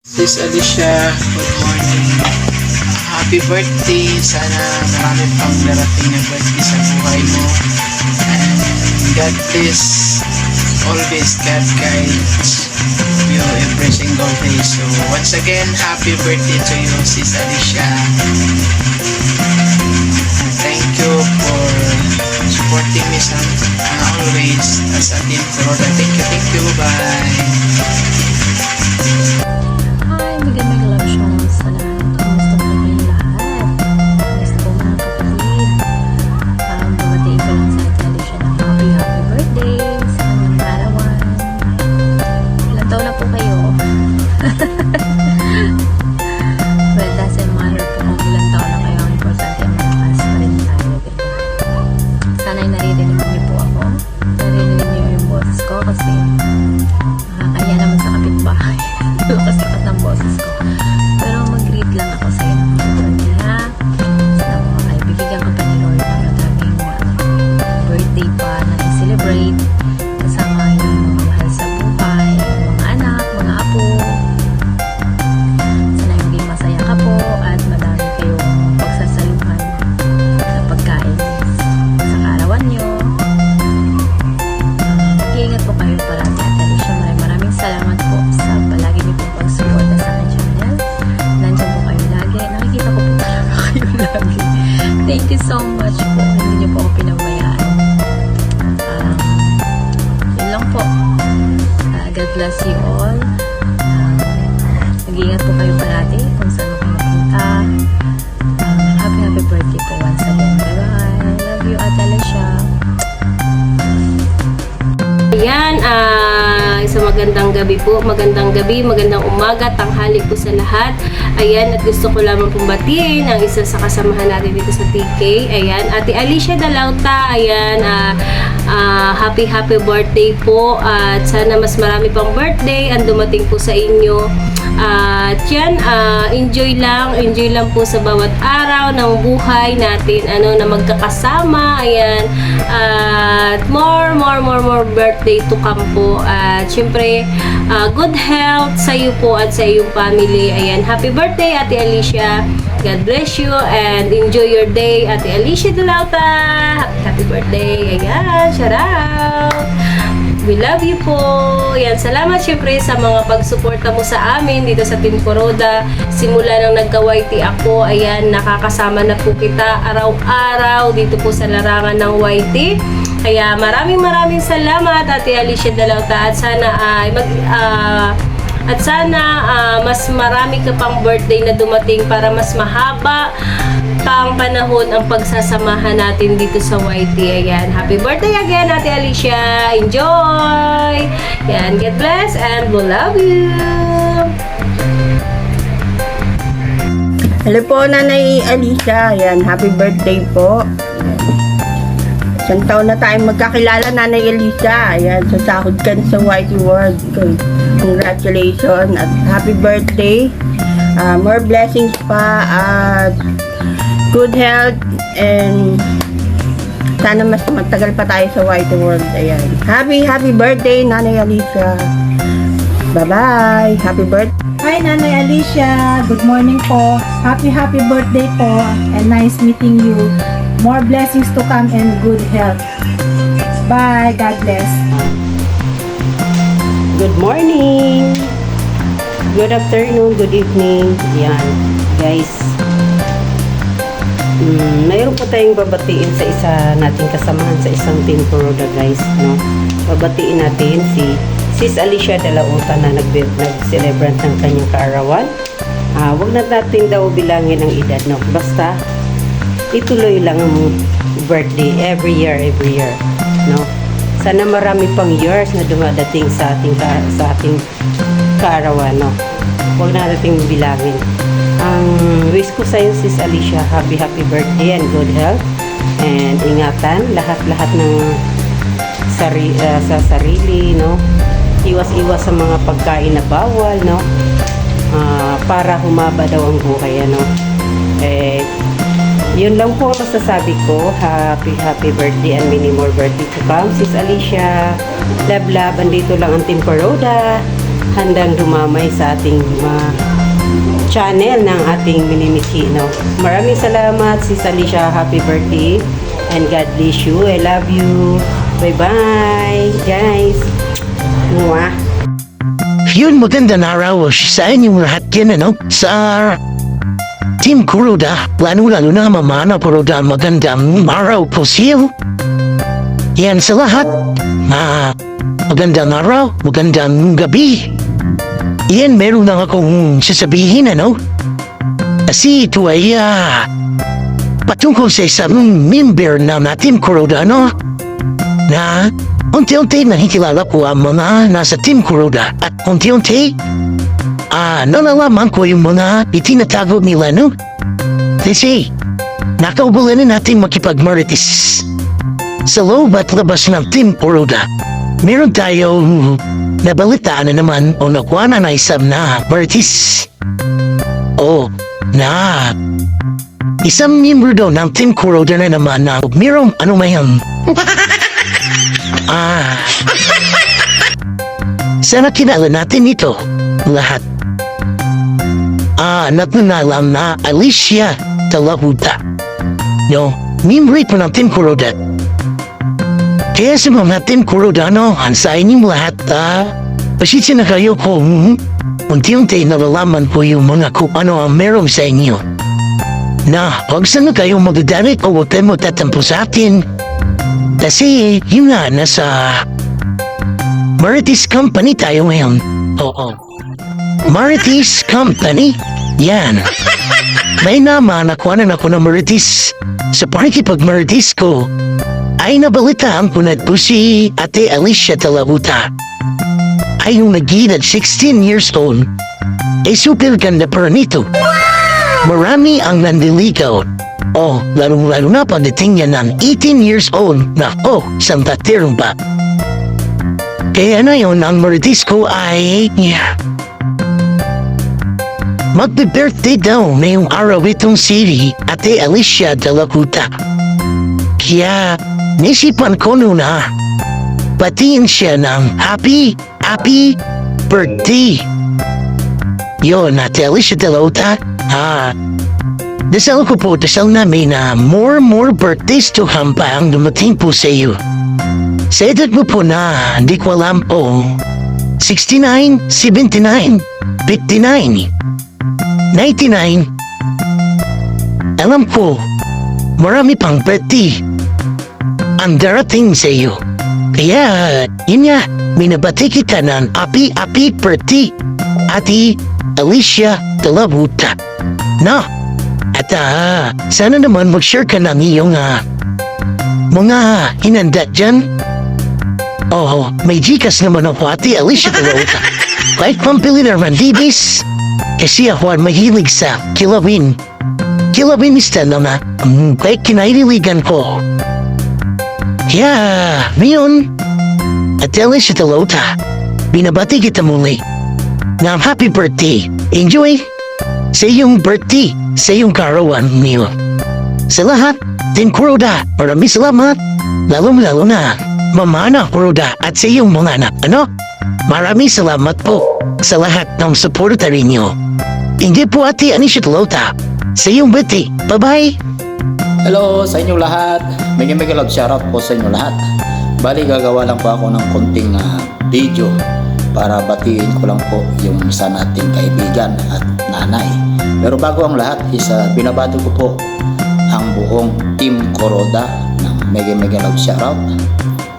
Sis Alicia, good morning. Happy birthday. Sana marami pang darating na birthday sa buhay mo. And God bless. Always God guides you every single day. So once again, happy birthday to you, Sis Alicia. And thank you for supporting me always as a team Kuroda. Thank you. Bye. Hi, magandang love shots sa lahat. Kumusta po kayong lahat? Kumusta po mga kapatid? Bumati ko lang sa atin siya ng happy birthday sa kanyang larawan. Ilang taon na po kayo? Well, it doesn't matter po kung ilang taon na kayo. Ang importante ay malakas pa rin tayo. Sana'y naririnig niyo po ako. Naririnig niyo yung boses ko kasi nakakaya naman sa kapitbahay. Lakas-lakas ng boses ko. Pero mag-greet lang ako sa inyo mga birthday ha. Sana po bibigyan ko pa ni Lord ng maraming birthday pa na i-celebrate kasama yung mga mahal sa buhay, mga anak, mga apo. Sana hindi masaya ka po at madami kayong pagsasaluhan sa pagkain sa kaarawan nyo. Mag-iingat po kayo parati at Alicia. Maraming salamat po sa palagi niyo pong pag-suporta sa aking channel. Nandiyan po kayo lagi. Nakikita ko po talaga kayo lagi. Thank you so much po. Hindi niyo po ako pinabayaan. Yun lang po. God bless you all. Mag-iingat po kayo parati kung saan kayo napunta. Happy birthday po once again. Bye-bye. I love you, Ate Alicia. Ayan, isang magandang gabi po, magandang umaga, tanghali po sa lahat. Ayan, at gusto ko lamang pong batiin ang isa sa kasamahan natin dito sa TK. Ayan, Ate Alicia Dalauta, ayan, happy birthday po at sana mas marami pang birthday ang dumating po sa inyo. At yan, enjoy lang po sa bawat araw ng buhay natin, na magkakasama. Ayan, at more birthday to come po. At syempre, good health sa iyo po at sa iyong family. Ayan, happy birthday Ate Alicia. God bless you and enjoy your day, Ate Alicia Dalauta. Happy birthday. Ayan, shout out. We love you po. Yan, salamat syempre sa mga pagsuporta mo sa amin dito sa Team Kuroda. Simula nang nagka-YT ako, ayan, nakakasama na po kita araw-araw dito po sa larangan ng YT. Kaya maraming salamat Ate Alicia Dalauta at sana mas marami ka pang birthday na dumating para mas mahaba pang panahon ang pagsasamahan natin dito sa YT. Ayan, happy birthday again Ate Alicia. Enjoy! Yan, God bless and we love you! Hello po, Nanay Alicia. Ayan, happy birthday po. Isang taon na tayong magkakilala, Nanay Alicia. Ayan, sasahod ka sa YT World. Congratulations at happy birthday. More blessings pa at good health and sana mas matagal pa tayo sa YT World. Ayan. Happy birthday, Nanay Alicia. Bye-bye. Happy birthday. Hi, Nanay Alicia. Good morning po. Happy birthday po and nice meeting you. More blessings to come and good health. Bye. God bless. Good morning. Good afternoon, good evening. Yan, guys. Mayroon po tayong babatiin sa isa nating kasamahan sa isang Team Kuroda, guys, no? Babatiin natin si Sis Alicia Dalauta na nag-celebrate ng kanyang kaarawan. Wag na natin daw bilangin ang edad, no? Basta ituloy lang ang birthday every year, no? Sana marami pang years na dumadating sa ating kaarawan, no? Huwag na natin bilangin. Ang wish ko sa iyo, Sis Alicia, happy birthday and good health. And ingatan lahat ng sa sarili, no? Iwas sa mga pagkain na bawal, no? Para humaba daw ang buhay, ano? Yun lang po ang masasabi ko. Happy birthday and many more birthday to come, Sis Alicia. Love, andito lang ang Team Kuroda. handang dumamay sa ating channel ng ating Minimichi, no? Maraming salamat, Sis Alicia. Happy birthday and God bless you. I love you. Bye-bye, guys. Mwah. Yun, magandang araw sa inyong lahat yan, ano? Sa Team Kuroda, lalo-lalo na Mama Kuroda, magandang araw po siya. Yan sa lahat. Magandang araw, magandang gabi. Yan, meron lang akong sasabihin, ano? Kasi ito ay patungkol sa isang member na Team Kuroda, ano? Na unti-unti nakikilala ko ang mga nasa Team Kuroda at unti-unti nalalaman ko yung mga itinatago nila, no? Kasi nakaubulan na natin makipag-marites sa loob at labas ng Team Kuroda. Meron tayong nabalitaan na naman o nakuha na isang na marites o na isang member daw ng Team Kuroda na naman na merong ano mayan. Sana kinala natin ito lahat. Natunalang na Alicia Talahuta. No, member po ng Team Kuroda. Kaya sa mga Team Kuroda, no, sa inyong lahat, pasitsin na kayo kung unti-unti nalalaman po yung mga kung ano ang meron sa inyo. Na, huwag sana kayo magdadarit o huwag kayo magtatampo sa atin. Kasi, yun nga, nasa Marites Company tayo ngayon. Oo. Marites Company? Yan. May naman nakuha na ako ng Marites. Sa pakikipag-Marites ko, ay nabalitaan ko na po si Ate Alicia Talahuta. Ay yung nag-edad 16 years old. Ay super ganda pa nito. Marami ang nandiligaw. Lalo-lalo na pagdating niya ng 18 years old na isang tatirong ba. Kaya na yun, ang Marites ko ay magbe-birthday daw na yung araw itong si Ate Alicia Talahuta. Kaya nisipan ko na batiin siya ng happy birthday. Yun, Ate Alicia Talahuta. Dasal ko po, dasal namin na more birthdays to come pa ang dumating po sa iyo. Sa edad mo po na, hindi ko alam po, 69, 79, 59, 99. Alam ko, marami pang birthday ang darating sa iyo. Kaya, yun nga, minabati kita ng happy birthday, Ate Alicia Talahuta. No? At sana naman mag-share ka ng iyong mga hinanda dyan. May Gcash naman ako, Ate Alicia Talahuta. Kahit pampili naman dibis. Kasi ako ay mahilig sa kilawin. Kilawin is na kahit kinaililigan ko. Kaya, ngayon, Ate Alicia Talahuta, binabati kita muli ng happy birthday. Enjoy sa iyong birthday, sa iyong karawan niyo. Sa lahat, Team Kuroda, maraming salamat. Lalo-lalo na, Mama Kuroda at sa iyong mga anak. Maraming salamat po sa lahat ng suporta rinyo. Hindi po, Ate Alicia Talahuta, sa iyong birthday. Bye-bye! Hello sa inyo lahat. Mega love shoutout po sa inyo lahat. Bali, gagawa lang po ako ng konting video para batiin ko lang po yung isa nating kaibigan at nanay. Pero bago ang lahat is binabati ko po ang buong Team Kuroda ng mega love shoutout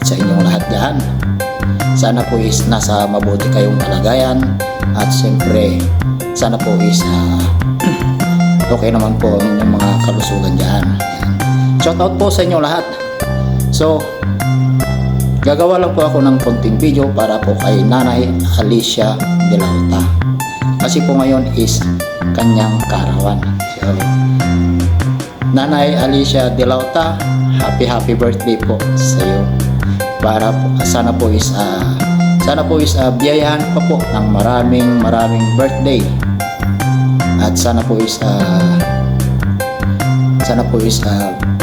sa inyong lahat dyan. Sana po is nasa mabuti kayong kalagayan at siyempre sana po is okay naman po ang inyong mga kalusugan dyan. Shoutout po sa inyo lahat. So, gagawa lang po ako ng konting video para po kay Nanay Alicia Talahuta. Kasi po ngayon is kanyang karawan. So, Nanay Alicia Talahuta, happy birthday po sa iyo. Para po, sana po is biyayahan pa po ng maraming birthday. At sana po is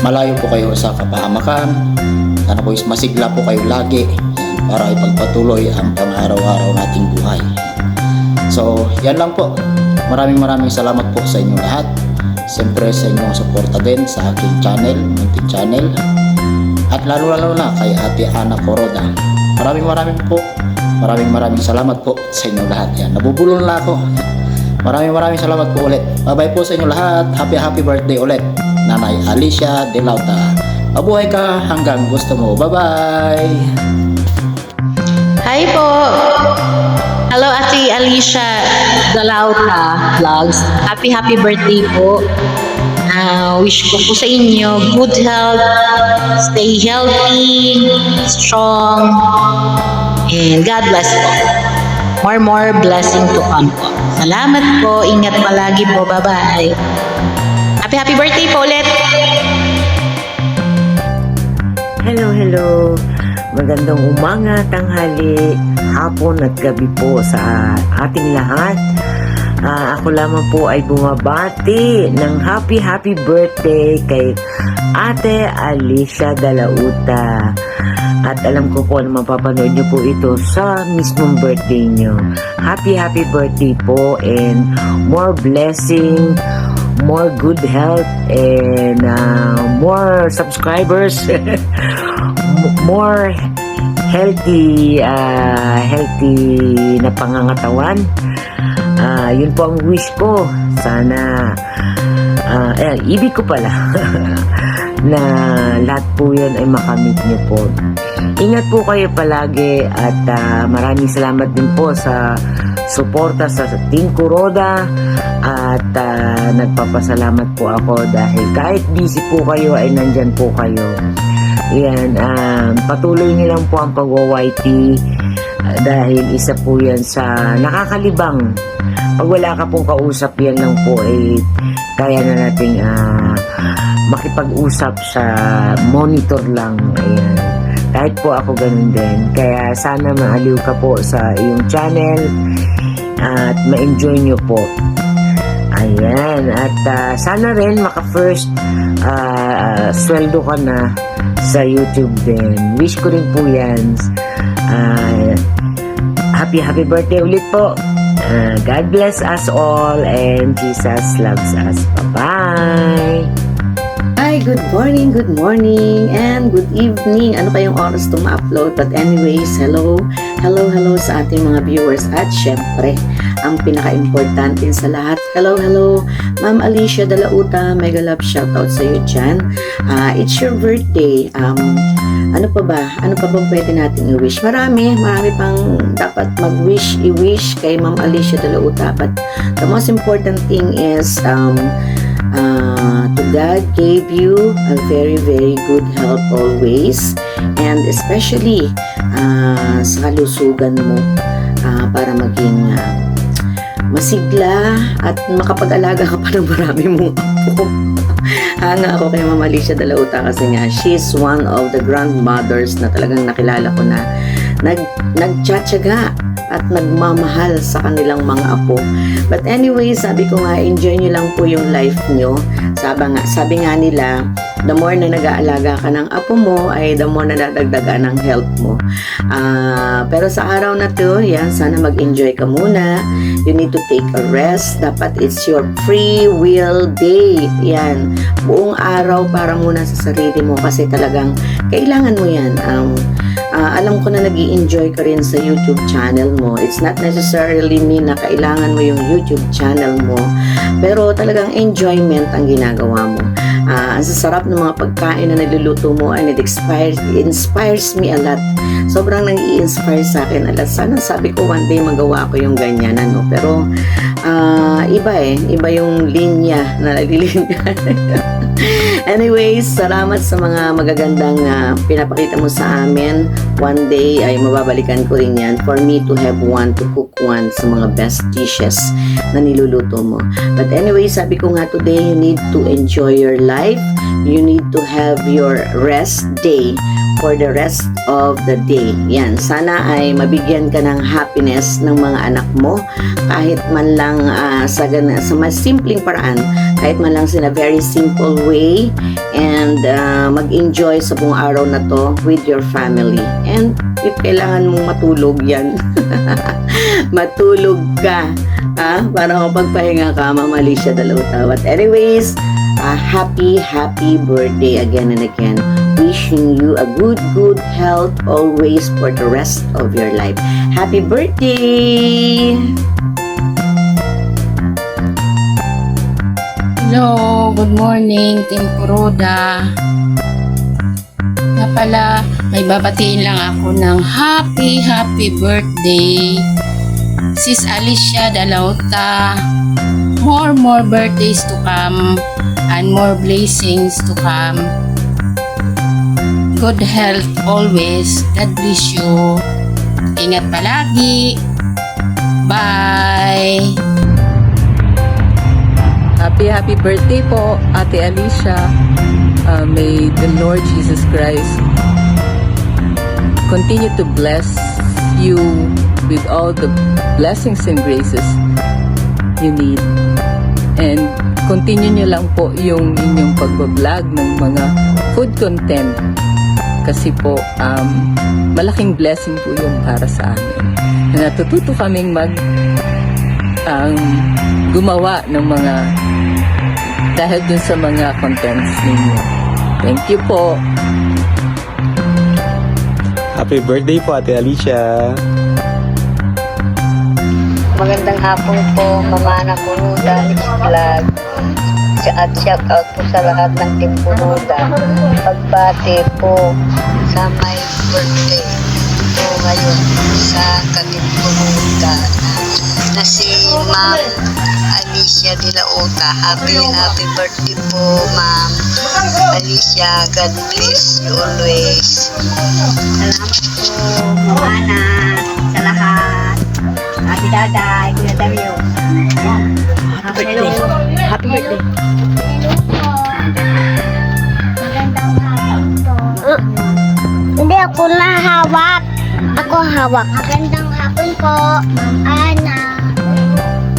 malayo po kayo sa kapahamakan. Sana po is masigla po kayo lagi. Yan. para ipagpatuloy ang pang-araw-araw nating buhay. So, yan lang po. Maraming salamat po sa inyo lahat. Siyempre sa inyong suporta din sa aking channel, munting channel. At lalo na kay Ate Ana Coroda. Maraming salamat po sa inyo lahat. Yan, nabubulol na ako. Maraming salamat po ulit. Bye-bye po sa inyo lahat. Happy birthday ulit, Nanay Alicia De Lauta. Mabuhay ka hanggang gusto mo. Bye-bye! Hi po! Hello, Ate Alicia Dalauta Vlogs. Happy birthday po. Wish ko po sa inyo good health, stay healthy, strong, and God bless po. More blessing to come po. Salamat po. Ingat palagi po. Bye-bye. Happy birthday po ulit. Hello. Magandang umaga, tanghali, hapon at gabi po sa ating lahat. Ako lamang po ay bumabati ng happy birthday kay Ate Alicia Dalauta. At alam ko po na mapapanood niyo po ito sa mismong birthday niyo. Happy birthday po, and more blessing, more good health, and more subscribers, more healthy na pangangatawan. Yun po ang wish ko. Sana ibig ko pala na lahat po yun ay makamit niyo po. Ingat po kayo palagi, at maraming salamat din po sa suporta sa Team Kuroda, at nagpapasalamat po ako dahil kahit busy po kayo ay nandyan po kayo. Yan, patuloy niyo lang po ang pag-YT dahil isa po yan sa nakakalibang. Pag wala ka pong kausap, yan lang po ay kaya na nating makipag-usap sa monitor lang. Ayan. Kahit po ako ganun din. Kaya sana maaliw ka po sa iyong channel at ma-enjoy nyo po. Ayan. At sana rin maka-first sweldo ka na sa YouTube din. Wish ko rin po yan. Happy birthday ulit po. God bless us all, and Jesus loves us. Bye-bye! Hi, good morning, and good evening. Ano kayong oras to ma-upload? But anyways, hello sa ating mga viewers. At syempre, ang pinaka-importante sa lahat, hello, Ma'am Alicia Dalauta, mega love shoutout sa iyo dyan. It's your birthday. Ano pa ba pwede natin i-wish? Marami pang dapat i-wish kay Ma'am Alicia Dalauta. But the most important thing is, to God gave you a very good health always, and especially sa kalusugan mo, para maging masigla at makapag-alaga ka pa ng marami mong apo. Hanga ako kay Ma'am Alicia Dalauta kasi nga she's one of the grandmothers na talagang nakilala ko na nagtsatsaga at nagmamahal sa kanilang mga apo. But anyway, sabi ko nga, enjoy nyo lang po yung life nyo. Sabi nga nila, the more na nag-aalaga ka ng apo mo, ay the more na nadagdagan ng health mo. Pero sa araw na to, yan, sana mag-enjoy ka muna. You need to take a rest. Dapat it's your free will day. Yan, buong araw para muna sa sarili mo kasi talagang kailangan mo yan. Alam ko na nag-i-enjoy ka rin sa YouTube channel mo. It's not necessarily mean na kailangan mo yung YouTube channel mo, pero talagang enjoyment ang ginagawa mo. Ang sasarap ng mga pagkain na niluluto mo, and it inspires me a lot. Sobrang nag-i-inspire sa akin a lot. Sana sabi ko one day magawa ko yung ganyan, ano. Pero iba yung linya na naglilinya. Anyways, salamat sa mga magagandang pinapakita mo sa amin. One day ay mababalikan ko rin yan for me to have one, to cook one sa mga best dishes na niluluto mo. But anyway, sabi ko nga today, you need to enjoy your life. You need to have your rest day for the rest of the day. Yan, sana ay mabigyan ka ng happiness ng mga anak mo kahit man lang sa mas simpleng paraan, kahit man lang in a very simple way, and mag-enjoy sa buong araw na to with your family. And if kailangan mong matulog yan, matulog ka para mapagpahinga ka, Ma'am Alicia Dalauta. But anyways, happy birthday again and again. Wishing you a good health always for the rest of your life. Happy birthday! Hello, good morning, Team Kuroda. Nga pala, may babatiin lang ako ng happy birthday. Sis Alicia Dalauta. More birthdays to come and more blessings to come. Good health always. God bless you. Ingat palagi. Bye. Happy birthday po, Ate Alicia. May the Lord Jesus Christ continue to bless you with all the blessings and graces you need. And continue nyo lang po yung inyong pagbablog ng mga food content. Kasi po, malaking blessing po yun para sa amin. Na natututo kaming gumawa ng mga dahil dun sa mga contents ninyo. Thank you po. Happy birthday po, Ate Alicia. Magandang hapon po, Mama Ana Kuroda, Vlog. At shout out po sa lahat ng Team Kuroda. Pagbati po sa my birthday po ngayon sa Team Kuroda na si Ma'am Alicia Dalauta. Happy birthday po, Ma'am Alicia. God bless you always. Salamat po, Mama Ana, sa lahat. Happy Daday, Kuya Dario. Happy birthday. Happy birthday. Hindi ako nahawak. Ako hawak. Magandang hapon po, Ma'am Ana.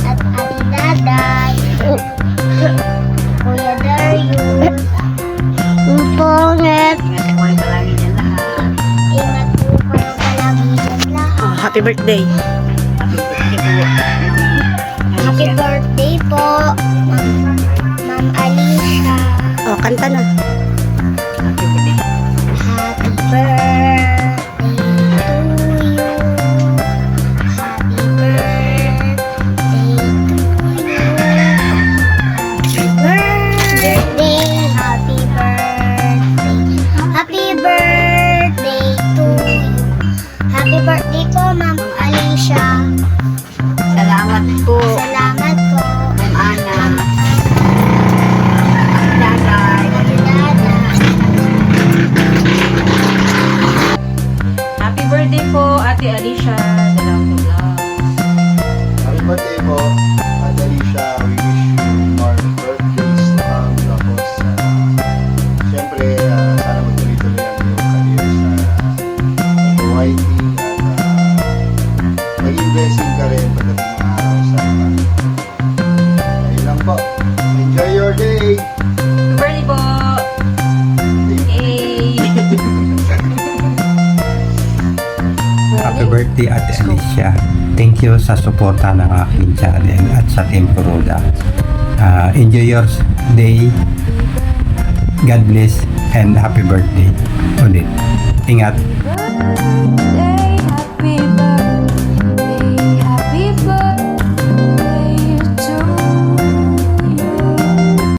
At Ate Daday. Kuya Dario. Pungit. Ingat po kayo palagi dyan lahat. Ingat po kayo palagi dyan lahat. Happy birthday! Happy birthday po, Ma'am Alicia. Kanta na. Happy birthday to you. Happy birthday to you. Happy birthday to you. Happy birthday po, Ma'am Alicia. Salamat po. Salamat po, Ma'am Ana. Daday. Happy birthday po, Ate Alicia Dalauta. Happy birthday po, Ate Alicia. We wish you more birthdays to come. Tapos, siyempre, sana magtuloy-tuloy ang iyong career sa YT at maging blessing ka rin pagdating ng araw sa ayun lang po. Enjoy your day! Birthday po! Happy birthday, Ate Alicia. Thank you sa suporta ng aking channel at sa Team Kuroda. Enjoy your day. God bless and happy birthday ulit. Ingat.